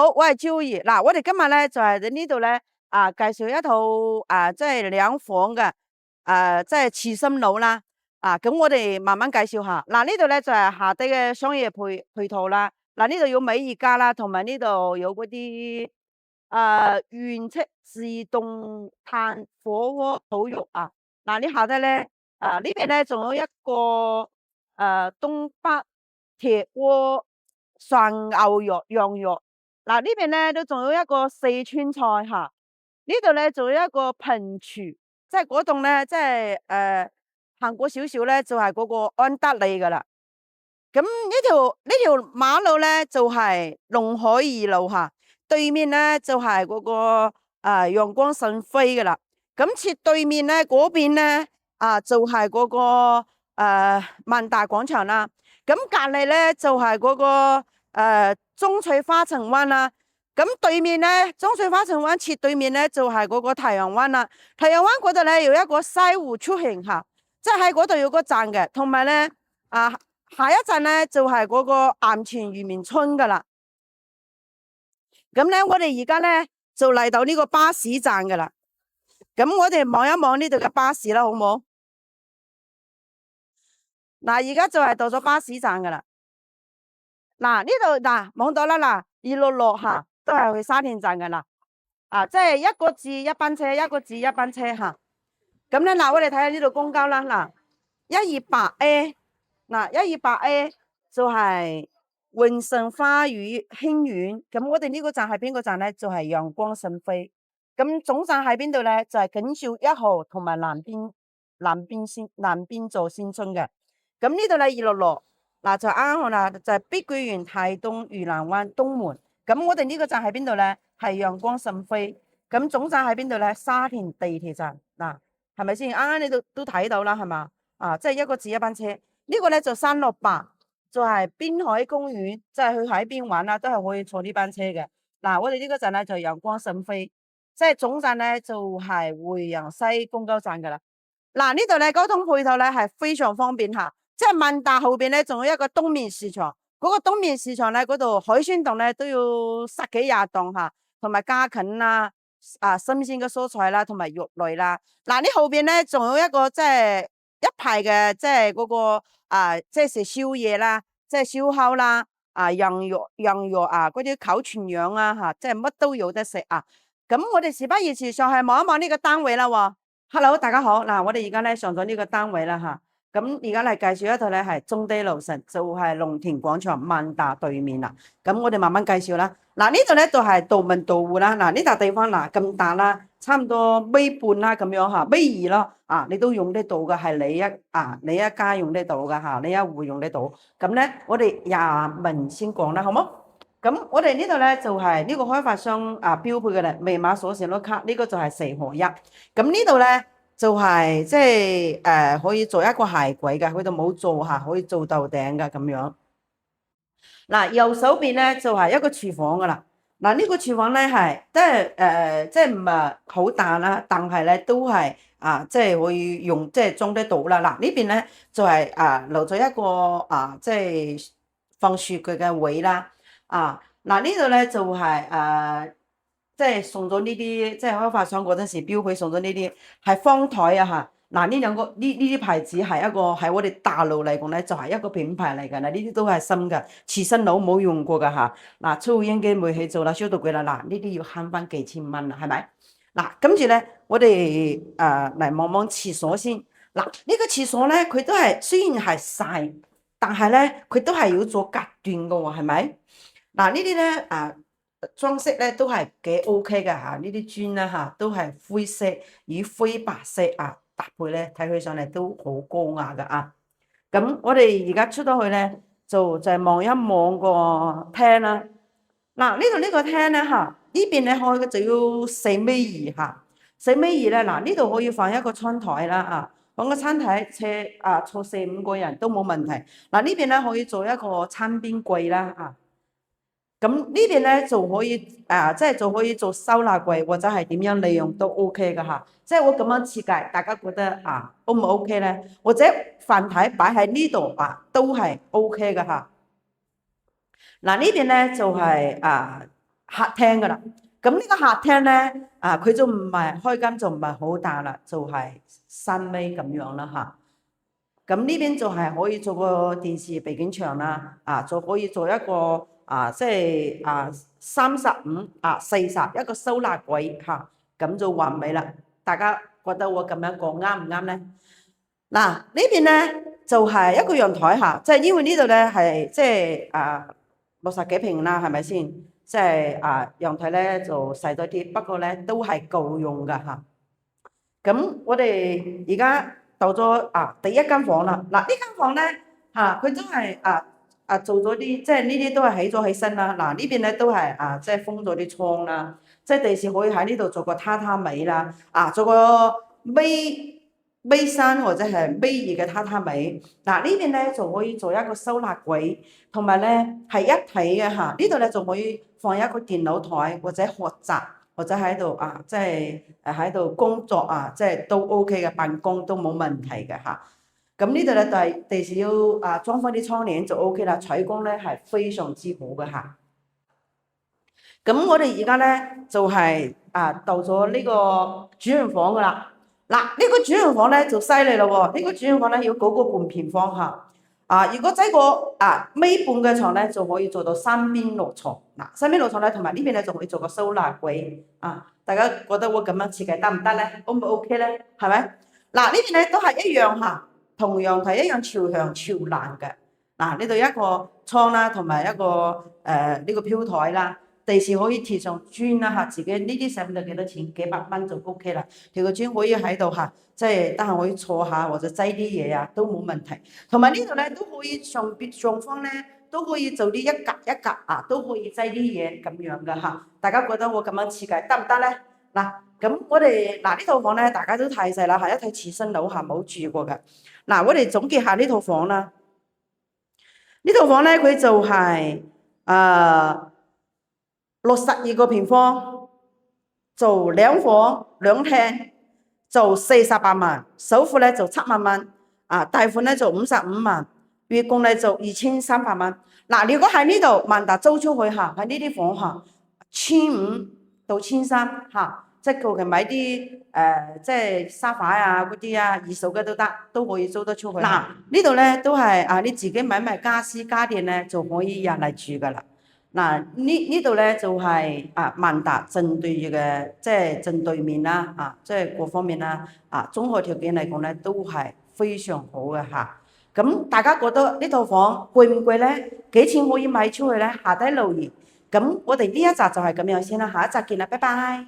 好，我係招兒。嗱，我哋今日咧就係喺呢度咧介紹一套即係兩房嘅即係慈心樓啦。咁我哋慢慢介紹下。嗱，呢度咧就係下低嘅商業配套啦。嗱，呢度有美宜家啦，同埋呢度有嗰啲原漆自動炭火鍋烤肉啊。嗱，呢下低咧呢邊咧仲有一個東北鐵鍋涮牛肉羊肉。嗱，呢邊咧都仲有一個四川菜吓，呢度咧仲有一個平廚，即係嗰棟咧，即係行過少少咧就係嗰個安德利噶啦。咁呢條馬路咧就係龍海二路吓，對面咧就係嗰個陽光訊飛噶啦。咁切對面咧嗰邊咧就係嗰個萬達廣場啦。咁隔籬咧就係嗰個中翠花城灣啦。咁對面咧中翠花城灣切對面咧就係嗰個太陽灣啦。太陽灣嗰度咧有一個西湖出行吓，即係喺嗰度有個站嘅，同埋咧下一站咧就係嗰個岩泉漁民村噶啦。咁咧我哋而家咧就嚟到呢個巴士站噶啦。咁我哋望一望呢度嘅巴士啦，好唔好？嗱，而家就係到咗巴士站噶啦。嗱，呢度望到啦，嗱266吓，都係去沙田站噶啦。即係一個字一班車，一個字一班車吓。咁咧嗱，我哋睇下呢度公交啦。嗱，128A， 嗱128A 就係榮盛花園興苑。咁我哋呢個站係邊個站咧？就係陽光訊飛。咁總站喺邊度咧？就係景兆1號同埋南邊座先村嘅。咁呢度咧266，嗱就啱啱啦，就係碧桂園泰東嶼南灣東門。咁我哋呢個站喺邊度咧？係陽光訊飛。咁總站喺邊度咧？沙田地鐵站。嗱，係咪先？啱啱你都睇到啦，係嘛？即係一個字一班車。呢個咧就368，就係濱海公園，即係去海邊玩啦，都係可以坐呢班車嘅。嗱，我哋呢個站咧就陽光訊飛，即係總站咧就係匯陽西公交站噶啦。嗱，呢度咧交通配套咧係非常方便吓，即係萬達後邊咧仲有一個東面市場，嗰個東面市場咧嗰度海鮮檔咧都要10幾廿檔吓，同埋家禽啦、新鮮嘅蔬菜啦，同埋肉類啦。嗱，呢後邊咧仲有一個即係一排嘅即係嗰個即係食宵夜啦，即係燒烤啦，羊肉嗰啲烤全羊吓，即係乜都有得食啊。咁我哋事不宜遲，上去望一望呢個單位啦。Hello， 大家好。嗱，我哋而家咧上咗呢個單位啦吓。咁而家嚟介紹一套咧係中地樓層，就係龍田廣場萬達對面啦。咁我哋慢慢介紹啦。嗱，呢度咧就係道門道戶啦。嗱，呢笪地方嗱咁大啦，差唔多米半啦咁樣吓，米二咯。你都用得到嘅，係你一家用得到嘅吓，你一戶用得到。咁咧，我哋廿文先講啦，好冇？咁我哋呢度咧就係呢個開發商標配嘅咧，密碼鎖匙碌卡，呢個就係4合一。咁呢度咧就係即係可以做一個鞋櫃嘅，佢度冇做吓，可以做豆頂嘅咁樣。嗱，右手邊咧就係一個廚房噶啦。嗱，呢個廚房咧係即係唔係好大啦，但係咧都係即係可以用，即係裝得到啦。嗱，呢邊咧就係留咗一個即係放雪櫃嘅位啦。嗱，呢度咧就係即係送咗呢啲，即係開發商嗰陣時標配送咗呢啲係方台啊吓。嗱，呢啲牌子係一個喺我哋大陸嚟講咧就係一個品牌嚟噶啦，呢啲都係新嘅，次新佬冇用過噶吓。嗱，抽煙機煤氣灶啦，消毒櫃啦，嗱呢啲要慳翻幾千蚊啦，係咪？嗱，跟住咧我哋嚟望望廁所先。嗱，呢個廁所咧佢都係雖然係細，但係咧佢都係要做隔斷噶喎，係咪？嗱，呢啲咧裝飾咧都係幾 OK 嘅吓，呢啲磚咧吓都係灰色與灰白色搭配咧，睇起上嚟都好高雅噶啊！咁我哋而家出到去咧，就係望一望個廳啦。嗱，呢個廳咧吓，呢邊咧開嘅就要4米2吓，4米2咧，嗱呢度可以放一個餐台啦放個餐台坐4-5個人都冇問題。嗱，呢邊咧可以做一個餐邊櫃啦咁呢邊咧就可以即係就可以做收納櫃或者係點樣利用都 OK 噶吓，即係我咁樣設計，大家覺得O 唔 OK 咧？或者飯台擺喺呢度都係 OK 噶吓。嗱，呢邊咧就係客廳噶啦。咁呢個客廳咧佢就唔係開間就唔係好大啦，就係3米咁樣啦嚇。咁呢邊就係可以做個電視背景牆啦，就可以做一個即係3540一個收納櫃嚇，咁就完美啦。大家覺得我咁樣講啱唔啱咧？嗱呢邊咧就係一個陽台嚇，即係因為呢度咧係即係60幾平啦，係咪先？即係陽台咧就細多啲，不過咧都係夠用噶嚇。咁我哋而家到咗第一間房啦。嗱呢間房咧佢都係做咗啲，即係呢啲都係起咗起身啦。嗱呢邊咧都係即係封咗啲窗啦，即係第時可以喺呢度做個榻榻米啦，做個V3或者係 V2嘅榻榻米。嗱呢邊咧就可以做一個收納櫃，同埋咧係一體嘅嚇。呢度咧就可以放一個電腦台或者學習。或者喺度即係喺度工作即係都 OK 嘅，辦公都冇問題嘅嚇。咁呢度咧就係第時要裝翻啲窗簾就 OK 啦，採光咧係非常之好嘅嚇。咁我哋而家咧就係到咗呢個主人房噶啦。嗱呢個主人房咧就犀利咯喎，呢個主人房咧要9個半平方嚇。如果擠個尾半嘅床咧，就可以做到3邊落床。3邊落床咧，同埋呢邊咧就可以做個收納櫃。大家覺得我咁樣設計得唔得咧？O 唔 OK 咧？係咪？嗱呢邊咧都係一樣嚇，同樣係一樣朝向朝南嘅。呢度一個窗啦，同埋一個呢個飄台啦。第時可以貼上磚啦嚇，自己呢啲使唔使幾多錢？幾百蚊就 OK 啦。條個磚可以喺度嚇，即係得閒可以坐下或者擠啲嘢都冇問題。同埋呢度咧都可以上方咧都可以做啲一格一格都可以擠啲嘢咁樣嘅嚇。大家覺得我咁樣設計得唔得咧？咁我哋呢套房咧大家都太細啦，係一睇似新樓下冇住過嘅。我哋總結下呢套房啦。呢套房咧佢就係62個平方，做2房2廳，做48萬，首付咧就7萬蚊，貸款咧就55萬，月供咧就2300蚊。如果喺呢度萬達租出去喺呢啲房1500到1300即係求其買啲即係沙發嗰啲二手嘅都得，都可以租得出去。呢度咧都係你自己買埋家私家電咧就可以入嚟住噶啦。呢度咧就係萬達正對嘅，即係正對面啦，即係各方面啦，綜合條件嚟講咧都係非常好嘅嚇。咁大家覺得呢套房貴唔貴咧？幾錢可以賣出去咧？下底留言。咁我哋呢一集就係咁樣先啦，下一集見啦，拜拜。